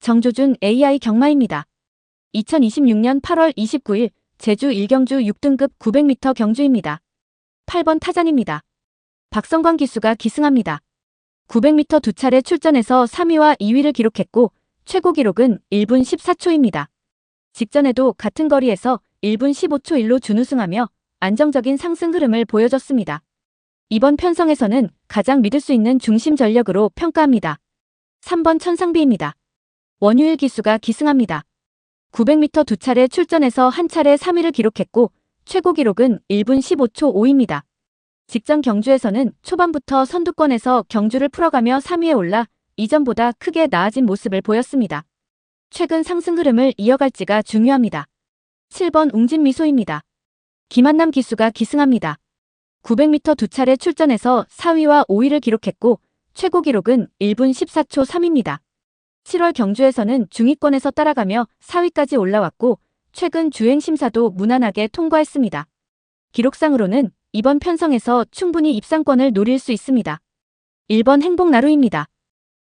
정조준 AI 경마입니다. 2026년 8월 29일 제주 일경주 6등급 900m 경주입니다. 8번 타잔입니다. 박성광 기수가 기승합니다. 900m 두 차례 출전해서 3위와 2위를 기록했고 최고 기록은 1분 14초입니다. 직전에도 같은 거리에서 1분 15초 1로 준우승하며 안정적인 상승 흐름을 보여줬습니다. 이번 편성에서는 가장 믿을 수 있는 중심 전력으로 평가합니다. 3번 천상비입니다. 원유일 기수가 기승합니다. 900m 두 차례 출전해서 한 차례 3위를 기록했고 최고 기록은 1분 15초 5입니다. 직전 경주에서는 초반부터 선두권에서 경주를 풀어가며 3위에 올라 이전보다 크게 나아진 모습을 보였습니다. 최근 상승 흐름을 이어갈지가 중요합니다. 7번 웅진미소입니다. 김한남 기수가 기승합니다. 900m 두 차례 출전해서 4위와 5위를 기록했고 최고 기록은 1분 14초 3입니다. 7월 경주에서는 중위권에서 따라가며 4위까지 올라왔고 최근 주행심사도 무난하게 통과했습니다. 기록상으로는 이번 편성에서 충분히 입상권을 노릴 수 있습니다. 1번 행복나루입니다.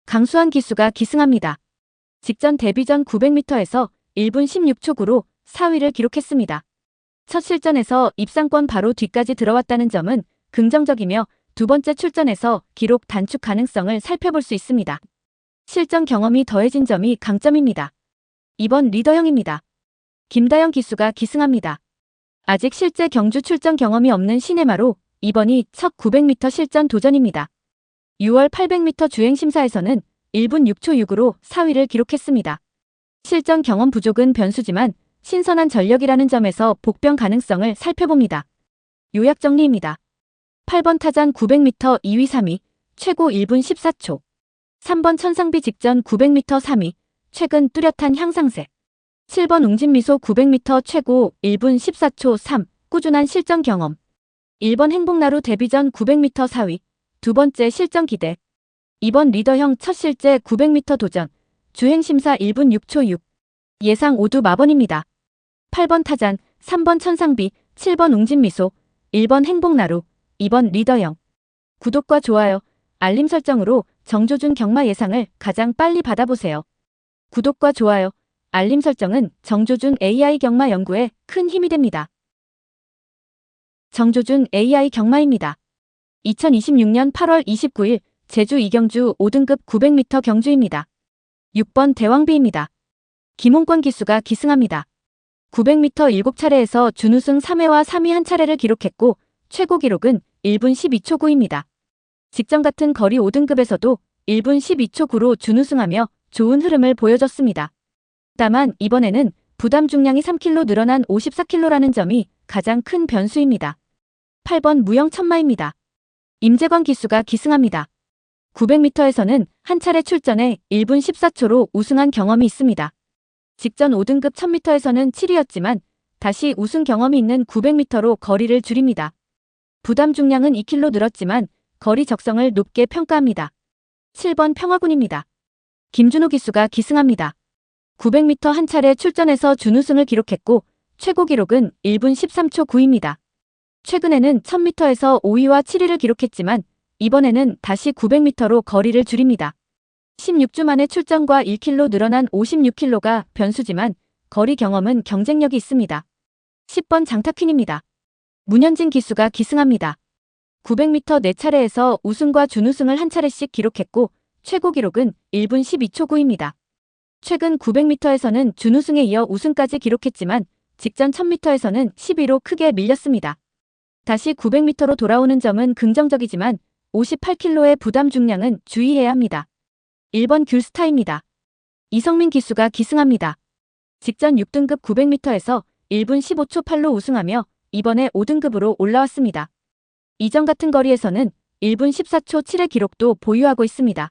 강수환 기수가 기승합니다. 직전 데뷔전 900m에서 1분 16초 9로 4위를 기록했습니다. 첫 실전에서 입상권 바로 뒤까지 들어왔다는 점은 긍정적이며 두 번째 출전에서 기록 단축 가능성을 살펴볼 수 있습니다. 실전 경험이 더해진 점이 강점입니다. 2번 리더형입니다. 김다영 기수가 기승합니다. 아직 실제 경주 출전 경험이 없는 시네마로 이번이 첫 900m 실전 도전입니다. 6월 800m 주행심사에서는 1분 6초 6으로 4위를 기록했습니다. 실전 경험 부족은 변수지만 신선한 전력이라는 점에서 복병 가능성을 살펴봅니다. 요약 정리입니다. 8번 타잔 900m 2위 3위, 최고 1분 14초. 3번 천상비 직전 900m 3위, 최근 뚜렷한 향상세. 7번 웅진미소 900m 최고 1분 14초 3, 꾸준한 실전 경험. 1번 행복나루 데뷔전 900m 4위, 두 번째 실전 기대. 2번 리더형 첫 실제 900m 도전, 주행심사 1분 6초 6. 예상 5두 마번입니다. 8번 타잔, 3번 천상비, 7번 웅진미소, 1번 행복나루, 2번 리더형. 구독과 좋아요, 알림 설정으로 정조준 경마 예상을 가장 빨리 받아보세요. 구독과 좋아요, 알림 설정은 정조준 AI 경마 연구에 큰 힘이 됩니다. 정조준 AI 경마입니다. 2026년 8월 29일 제주 이경주 5등급 900m 경주입니다. 6번 대왕비입니다. 김홍권 기수가 기승합니다. 900m 7차례에서 준우승 3회와 3위 한 차례를 기록했고 최고 기록은 1분 12초 9입니다. 직전 같은 거리 5등급에서도 1분 12초 9로 준우승하며 좋은 흐름을 보여줬습니다. 다만 이번에는 부담 중량이 3kg 늘어난 54kg라는 점이 가장 큰 변수입니다. 8번 무영천마입니다. 임재광 기수가 기승합니다. 900m에서는 한 차례 출전해 1분 14초로 우승한 경험이 있습니다. 직전 5등급 1000m에서는 7위였지만 다시 우승 경험이 있는 900m로 거리를 줄입니다. 부담 중량은 2kg 늘었지만 거리 적성을 높게 평가합니다. 7번 평화군입니다. 김준호 기수가 기승합니다. 900m 한 차례 출전해서 준우승을 기록했고 최고 기록은 1분 13초 9입니다. 최근에는 1000m에서 5위와 7위를 기록했지만 이번에는 다시 900m로 거리를 줄입니다. 16주 만에 출전과 1kg 늘어난 56kg가 변수지만 거리 경험은 경쟁력이 있습니다. 10번 장타퀸입니다. 문현진 기수가 기승합니다. 900m 4차례에서 우승과 준우승을 한 차례씩 기록했고 최고 기록은 1분 12초 9입니다. 최근 900m에서는 준우승에 이어 우승까지 기록했지만 직전 1000m에서는 10위로 크게 밀렸습니다. 다시 900m로 돌아오는 점은 긍정적이지만 58kg의 부담 중량은 주의해야 합니다. 1번 귤스타입니다. 이성민 기수가 기승합니다. 직전 6등급 900m에서 1분 15초 8로 우승하며 이번에 5등급으로 올라왔습니다. 이전 같은 거리에서는 1분 14초 7의 기록도 보유하고 있습니다.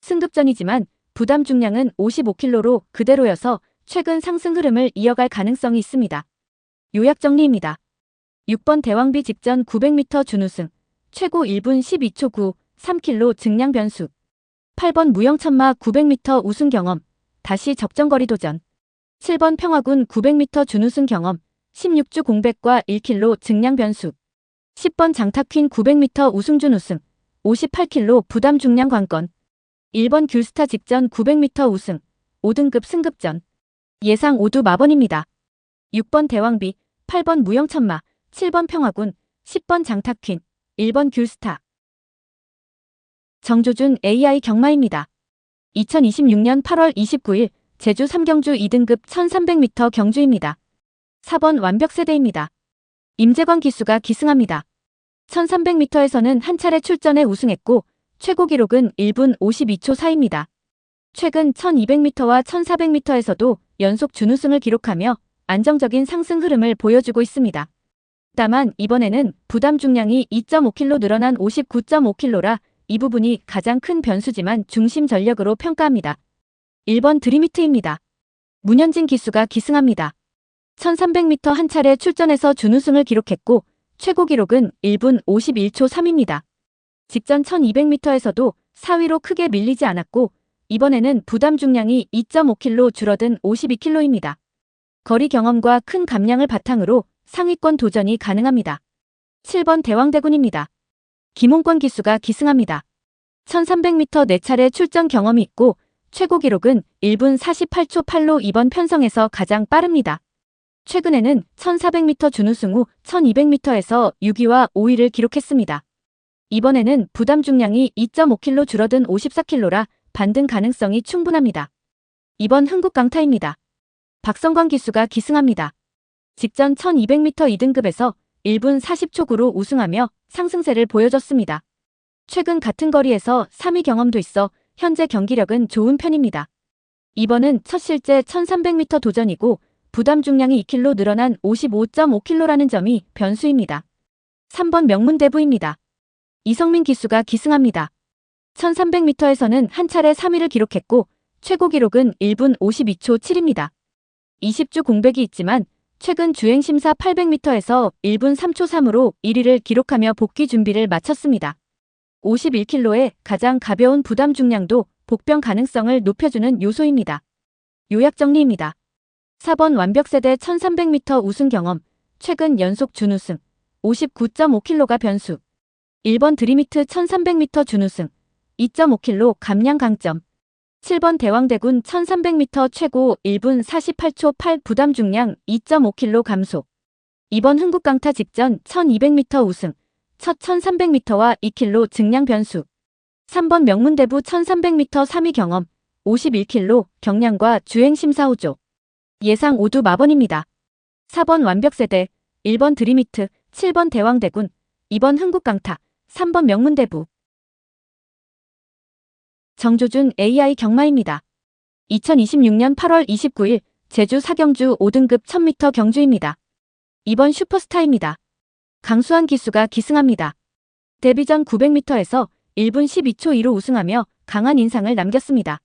승급전이지만 부담 중량은 55kg로 그대로여서 최근 상승 흐름을 이어갈 가능성이 있습니다. 요약 정리입니다. 6번 대왕비 직전 900m 준우승, 최고 1분 12초 9, 3kg 증량 변수. 8번 무영천마 900m 우승 경험, 다시 적정거리 도전. 7번 평화군 900m 준우승 경험, 16주 공백과 1kg 증량 변수. 10번 장타퀸 900m 우승 준우승, 58kg 부담 중량 관건. 1번 귤스타 직전 900m 우승, 5등급 승급전. 예상 5두 마번입니다. 6번 대왕비, 8번 무영천마, 7번 평화군, 10번 장타퀸, 1번 귤스타. 정조준 AI 경마입니다. 2026년 8월 29일 제주 3경주 2등급 1300m 경주입니다. 4번 완벽세대입니다. 임재광 기수가 기승합니다. 1300m에서는 한 차례 출전해 우승했고 최고 기록은 1분 52초 4입니다. 최근 1200m와 1400m에서도 연속 준우승을 기록하며 안정적인 상승 흐름을 보여주고 있습니다. 다만 이번에는 부담 중량이 2.5kg 늘어난 59.5kg라 이 부분이 가장 큰 변수지만 중심 전력으로 평가합니다. 1번 드림히트입니다. 문현진 기수가 기승합니다. 1300m 한 차례 출전해서 준우승을 기록했고 최고 기록은 1분 51초 3입니다. 직전 1200m에서도 4위로 크게 밀리지 않았고 이번에는 부담 중량이 2.5kg 줄어든 52kg입니다. 거리 경험과 큰 감량을 바탕으로 상위권 도전이 가능합니다. 7번 대왕대군입니다. 김홍권 기수가 기승합니다. 1300m 4차례 출전 경험이 있고 최고 기록은 1분 48초 8로 이번 편성에서 가장 빠릅니다. 최근에는 1400m 준우승 후 1200m에서 6위와 5위를 기록했습니다. 이번에는 부담 중량이 2.5kg 줄어든 54kg라 반등 가능성이 충분합니다. 이번 흥국 강타입니다. 박성광 기수가 기승합니다. 직전 1200m 2등급에서 1분 40초 9로 우승하며 상승세를 보여줬습니다. 최근 같은 거리에서 3위 경험도 있어 현재 경기력은 좋은 편입니다. 이번은 첫 실제 1300m 도전이고 부담 중량이 2kg 늘어난 55.5kg라는 점이 변수입니다. 3번 명문대부입니다. 이성민 기수가 기승합니다. 1300m에서는 한 차례 3위를 기록했고 최고 기록은 1분 52초 7입니다. 20주 공백이 있지만 최근 주행심사 800m에서 1분 3초 3으로 1위를 기록하며 복귀 준비를 마쳤습니다. 51kg의 가장 가벼운 부담 중량도 복병 가능성을 높여주는 요소입니다. 요약 정리입니다. 4번 완벽세대 1300m 우승 경험, 최근 연속 준우승, 59.5kg가 변수. 1번 드림히트 1300m 준우승, 2.5kg 감량 강점. 7번 대왕대군 1300m 최고 1분 48초 8 부담 중량 2.5kg 감소. 2번 흥국강타 직전 1200m 우승, 첫 1300m와 2kg 증량 변수. 3번 명문대부 1300m 3위 경험, 51kg 경량과 주행심사 호조. 예상 5두 마번입니다. 4번 완벽세대, 1번 드림히트, 7번 대왕대군, 2번 흥국강타, 3번 명문대부. 정조준 AI 경마입니다. 2026년 8월 29일 제주 4경주 5등급 1000m 경주입니다. 2번 슈퍼스타입니다. 강수환 기수가 기승합니다. 데뷔전 900m에서 1분 12초 2로 우승하며 강한 인상을 남겼습니다.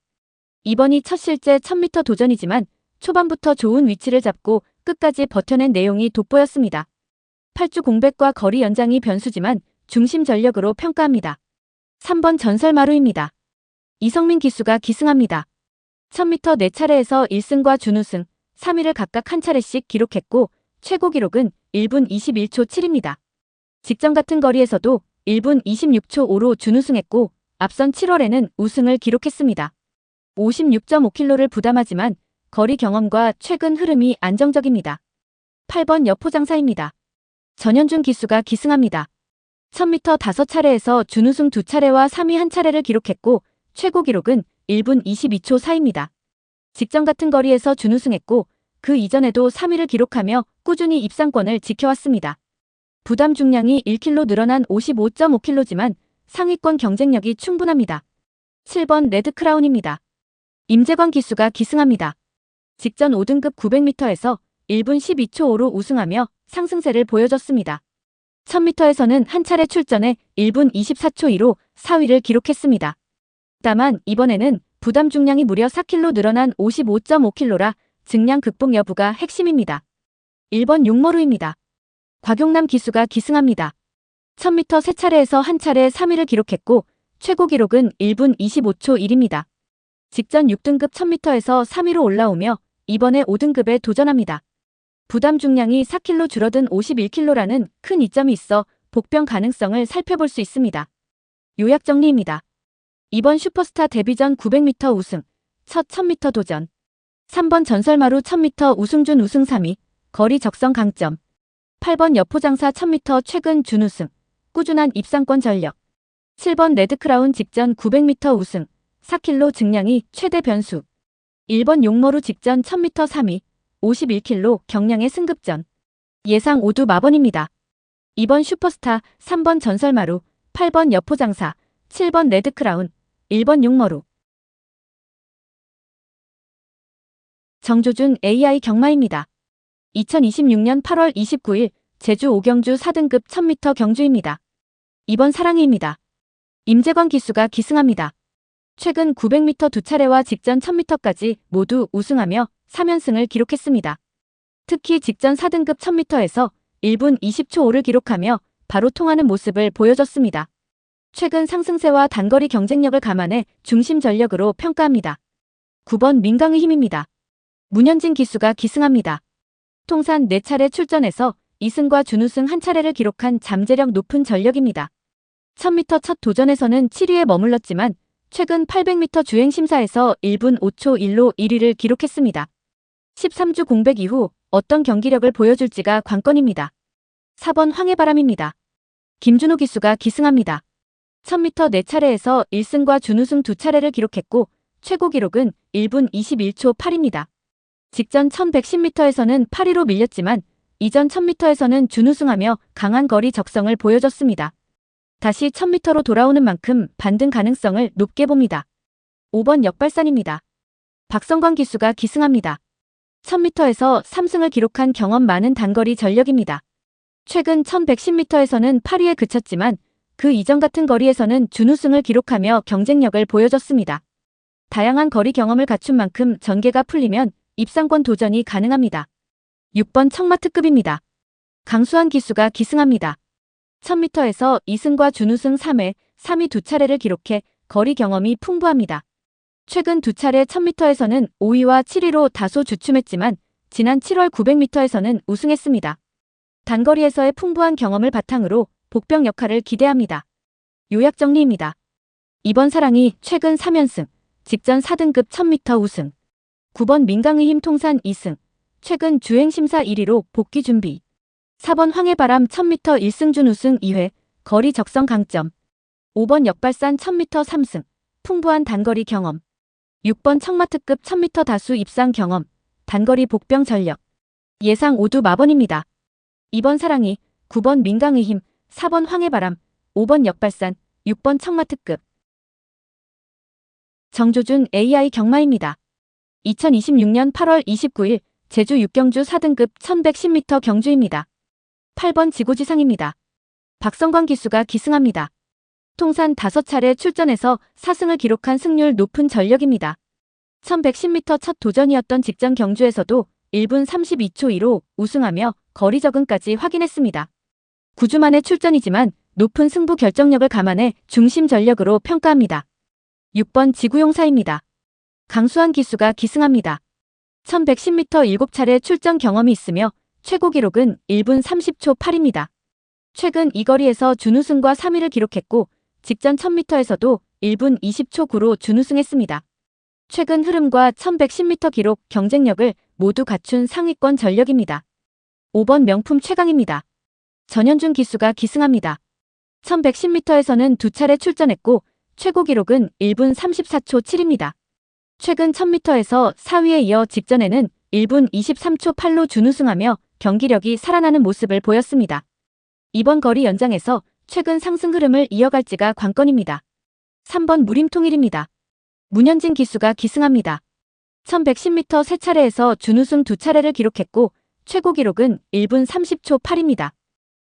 이번이 첫 실제 1000m 도전이지만 초반부터 좋은 위치를 잡고 끝까지 버텨낸 내용이 돋보였습니다. 8주 공백과 거리 연장이 변수지만 중심 전력으로 평가합니다. 3번 전설마루입니다. 이성민 기수가 기승합니다. 1000m 4차례에서 1승과 준우승, 3위를 각각 한 차례씩 기록했고 최고 기록은 1분 21초 7입니다. 직전 같은 거리에서도 1분 26초 5로 준우승했고 앞선 7월에는 우승을 기록했습니다. 56.5kg를 부담하지만 거리 경험과 최근 흐름이 안정적입니다. 8번 여포장사입니다. 전현준 기수가 기승합니다. 1000m 5차례에서 준우승 2차례와 3위 1차례를 기록했고 최고 기록은 1분 22초 4입니다. 직전 같은 거리에서 준우승했고 그 이전에도 3위를 기록하며 꾸준히 입상권을 지켜왔습니다. 부담 중량이 1kg 늘어난 55.5kg지만 상위권 경쟁력이 충분합니다. 7번 레드크라운입니다. 임재광 기수가 기승합니다. 직전 5등급 900m에서 1분 12초 5로 우승하며 상승세를 보여줬습니다. 1000m에서는 한 차례 출전해 1분 24초 2로 4위를 기록했습니다. 다만 이번에는 부담 중량이 무려 4kg 늘어난 55.5kg라 증량 극복 여부가 핵심입니다. 1번 용머루입니다. 곽용남 기수가 기승합니다. 1000m 3차례에서 한 차례 3위를 기록했고 최고 기록은 1분 25초 1입니다. 직전 6등급 1000m에서 3위로 올라오며 이번에 5등급에 도전합니다. 부담 중량이 4kg 줄어든 51kg라는 큰 이점이 있어 복병 가능성을 살펴볼 수 있습니다. 요약 정리입니다. 이번 슈퍼스타 데뷔전 900m 우승, 첫 1000m 도전. 3번 전설마루 1000m 우승준 우승 3위, 거리 적성 강점. 8번 여포장사 1000m 최근 준우승, 꾸준한 입상권 전력. 7번 레드크라운 직전 900m 우승, 4kg 증량이 최대 변수. 1번 용머루 직전 1000m 3위, 51kg 경량의 승급전. 예상 5두 마번입니다. 2번 슈퍼스타, 3번 전설마루, 8번 여포장사, 7번 레드크라운, 1번 용머루. 정조준 AI 경마입니다. 2026년 8월 29일 제주 5경주 4등급 1000m 경주입니다. 2번 사랑이입니다. 임재광 기수가 기승합니다. 최근 900m 두 차례와 직전 1000m까지 모두 우승하며 3연승을 기록했습니다. 특히 직전 4등급 1000m에서 1분 20초 5를 기록하며 바로 통하는 모습을 보여줬습니다. 최근 상승세와 단거리 경쟁력을 감안해 중심 전력으로 평가합니다. 9번 민강의 힘입니다. 문현진 기수가 기승합니다. 통산 4차례 출전해서 2승과 준우승 1차례를 기록한 잠재력 높은 전력입니다. 1000m 첫 도전에서는 7위에 머물렀지만 최근 800m 주행심사에서 1분 5초 1로 1위를 기록했습니다. 13주 공백 이후 어떤 경기력을 보여줄지가 관건입니다. 4번 황해바람입니다. 김준호 기수가 기승합니다. 1000m 4차례에서 1승과 준우승 2차례를 기록했고 최고 기록은 1분 21초 8입니다. 직전 1110m에서는 8위로 밀렸지만 이전 1000m에서는 준우승하며 강한 거리 적성을 보여줬습니다. 다시 1000m로 돌아오는 만큼 반등 가능성을 높게 봅니다. 5번 역발산입니다. 박성광 기수가 기승합니다. 1000m에서 3승을 기록한 경험 많은 단거리 전력입니다. 최근 1110m에서는 8위에 그쳤지만 그 이전 같은 거리에서는 준우승을 기록하며 경쟁력을 보여줬습니다. 다양한 거리 경험을 갖춘 만큼 전개가 풀리면 입상권 도전이 가능합니다. 6번 청마 특급입니다. 강수환 기수가 기승합니다. 1000m에서 2승과 준우승 3회, 3위 2차례를 기록해 거리 경험이 풍부합니다. 최근 2차례 1000m에서는 5위와 7위로 다소 주춤했지만 지난 7월 900m에서는 우승했습니다. 단거리에서의 풍부한 경험을 바탕으로 복병 역할을 기대합니다. 요약 정리입니다. 2번 사랑이 최근 3연승, 직전 4등급 1000m 우승. 9번 민강의 힘 통산 2승, 최근 주행심사 1위로 복귀 준비. 4번 황해바람 1000m 1승 준우승 2회, 거리 적성 강점. 5번 역발산 1000m 3승, 풍부한 단거리 경험. 6번 청마특급 1000m 다수 입상 경험, 단거리 복병 전력. 예상 5두 마번입니다. 2번 사랑이, 9번 민강의 힘, 4번 황해바람, 5번 역발산, 6번 청마특급. 정조준 AI 경마입니다. 2026년 8월 29일 제주 6경주 4등급 1110m 경주입니다. 8번 지고지상입니다. 박성광 기수가 기승합니다. 통산 5차례 출전해서 4승을 기록한 승률 높은 전력입니다. 1110m 첫 도전이었던 직전 경주에서도 1분 32초 2로 우승하며 거리 적응까지 확인했습니다. 9주 만의 출전이지만 높은 승부 결정력을 감안해 중심 전력으로 평가합니다. 6번 지구용사입니다. 강수환 기수가 기승합니다. 1110m 7차례 출전 경험이 있으며 최고 기록은 1분 30초 8입니다. 최근 이 거리에서 준우승과 3위를 기록했고 직전 1000m에서도 1분 20초 9로 준우승했습니다. 최근 흐름과 1110m 기록 경쟁력을 모두 갖춘 상위권 전력입니다. 5번 명품 최강입니다. 전현준 기수가 기승합니다. 1110m에서는 2차례 출전했고 최고 기록은 1분 34초 7입니다. 최근 1000m에서 4위에 이어 직전에는 1분 23초 8로 준우승하며 경기력이 살아나는 모습을 보였습니다. 이번 거리 연장에서 최근 상승 흐름을 이어갈지가 관건입니다. 3번 무림통일입니다. 문현진 기수가 기승합니다. 1110m 3차례에서 준우승 2차례를 기록했고 최고 기록은 1분 30초 8입니다.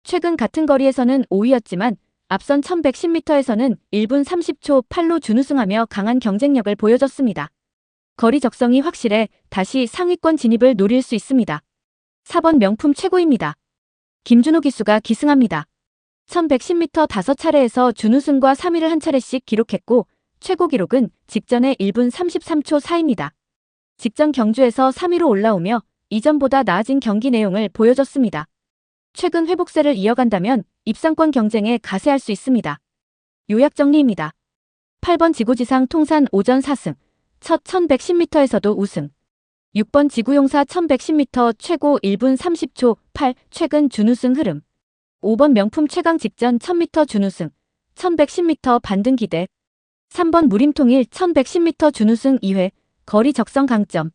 최근 같은 거리에서는 5위였지만 앞선 1110m에서는 1분 30초 8로 준우승하며 강한 경쟁력을 보여줬습니다. 거리 적성이 확실해 다시 상위권 진입을 노릴 수 있습니다. 4번 명품 최고입니다. 김준호 기수가 기승합니다. 1110m 5차례에서 준우승과 3위를 한 차례씩 기록했고 최고 기록은 직전에 1분 33초 4입니다. 직전 경주에서 3위로 올라오며 이전보다 나아진 경기 내용을 보여줬습니다. 최근 회복세를 이어간다면 입상권 경쟁에 가세할 수 있습니다. 요약 정리입니다. 8번 지고지상 통산 오전 4승, 첫 1110m에서도 우승. 6번 지구용사 1110m 최고 1분 30초 8 최근 준우승 흐름. 5번 명품 최강 직전 1000m 준우승. 1110m 반등 기대. 3번 무림통일 1110m 준우승 2회. 거리 적성 강점.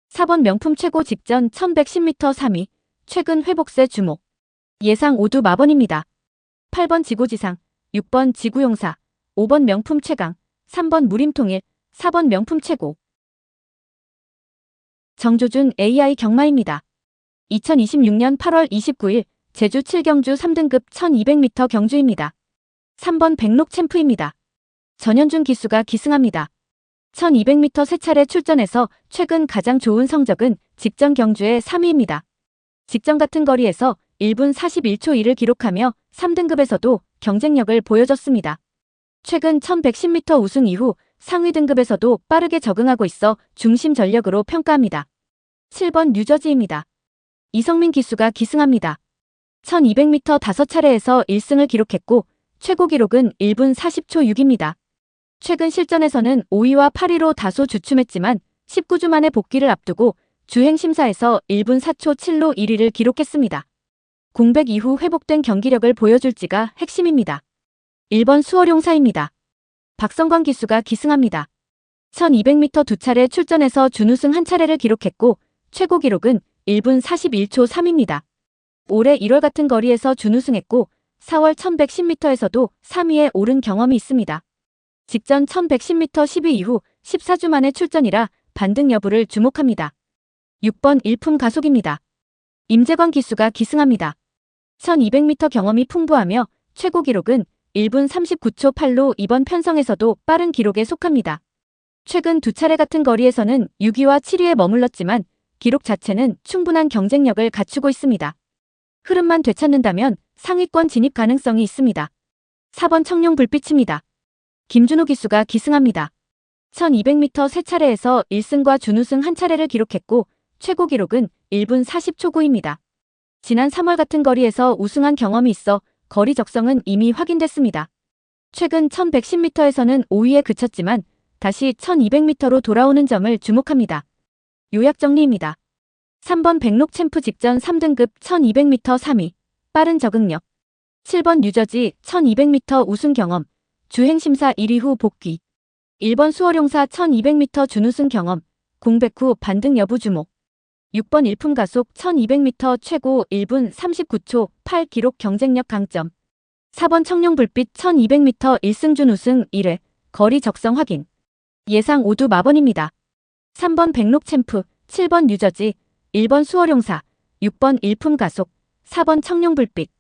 4번 명품 최고 직전 1110m 3위. 최근 회복세 주목. 예상 5두 마번입니다. 8번 지고지상, 6번 지구용사, 5번 명품 최강, 3번 무림통일, 4번 명품 최고. 정조준 AI 경마입니다. 2026년 8월 29일 제주 7경주 3등급 1200m 경주입니다. 3번 백록 챔프입니다. 전현준 기수가 기승합니다. 1200m 세 차례 출전해서 최근 가장 좋은 성적은 직전 경주의 3위입니다. 직전 같은 거리에서 1분 41초 2를 기록하며 3등급에서도 경쟁력을 보여줬습니다. 최근 1110m 우승 이후 상위 등급에서도 빠르게 적응하고 있어 중심 전력으로 평가합니다. 7번 뉴저지입니다. 이성민 기수가 기승합니다. 1200m 5차례에서 1승을 기록했고 최고 기록은 1분 40초 6입니다. 최근 실전에서는 5위와 8위로 다소 주춤했지만 19주 만에 복귀를 앞두고 주행심사에서 1분 4초 7로 1위를 기록했습니다. 공백 이후 회복된 경기력을 보여줄지가 핵심입니다. 1번 수월용사입니다. 박성광 기수가 기승합니다. 1200m 두 차례 출전해서 준우승 한 차례를 기록했고 최고 기록은 1분 41초 3입니다. 올해 1월 같은 거리에서 준우승했고 4월 1110m에서도 3위에 오른 경험이 있습니다. 직전 1110m 10위 이후 14주 만에 출전이라 반등 여부를 주목합니다. 6번 일품 가속입니다. 임재광 기수가 기승합니다. 1200m 경험이 풍부하며 최고 기록은 1분 39초 8로 이번 편성에서도 빠른 기록에 속합니다. 최근 두 차례 같은 거리에서는 6위와 7위에 머물렀지만 기록 자체는 충분한 경쟁력을 갖추고 있습니다. 흐름만 되찾는다면 상위권 진입 가능성이 있습니다. 4번 청룡 불빛입니다. 김준호 기수가 기승합니다. 1200m 세 차례에서 1승과 준우승 한 차례를 기록했고 최고 기록은 1분 40초 9입니다. 지난 3월 같은 거리에서 우승한 경험이 있어 거리 적성은 이미 확인됐습니다. 최근 1110m에서는 5위에 그쳤지만 다시 1200m로 돌아오는 점을 주목합니다. 요약 정리입니다. 3번 백록 챔프 직전 3등급 1200m 3위. 빠른 적응력. 7번 뉴저지 1200m 우승 경험. 주행심사 1위 후 복귀. 1번 수월용사 1200m 준우승 경험. 공백 후 반등 여부 주목. 6번 일품 가속 1200m 최고 1분 39초 8 기록 경쟁력 강점. 4번 청룡 불빛 1200m 1승 준우승 1회. 거리 적성 확인. 예상 5두 마번입니다. 3번 백록 챔프, 7번 뉴저지, 1번 수월용사, 6번 일품 가속, 4번 청룡 불빛.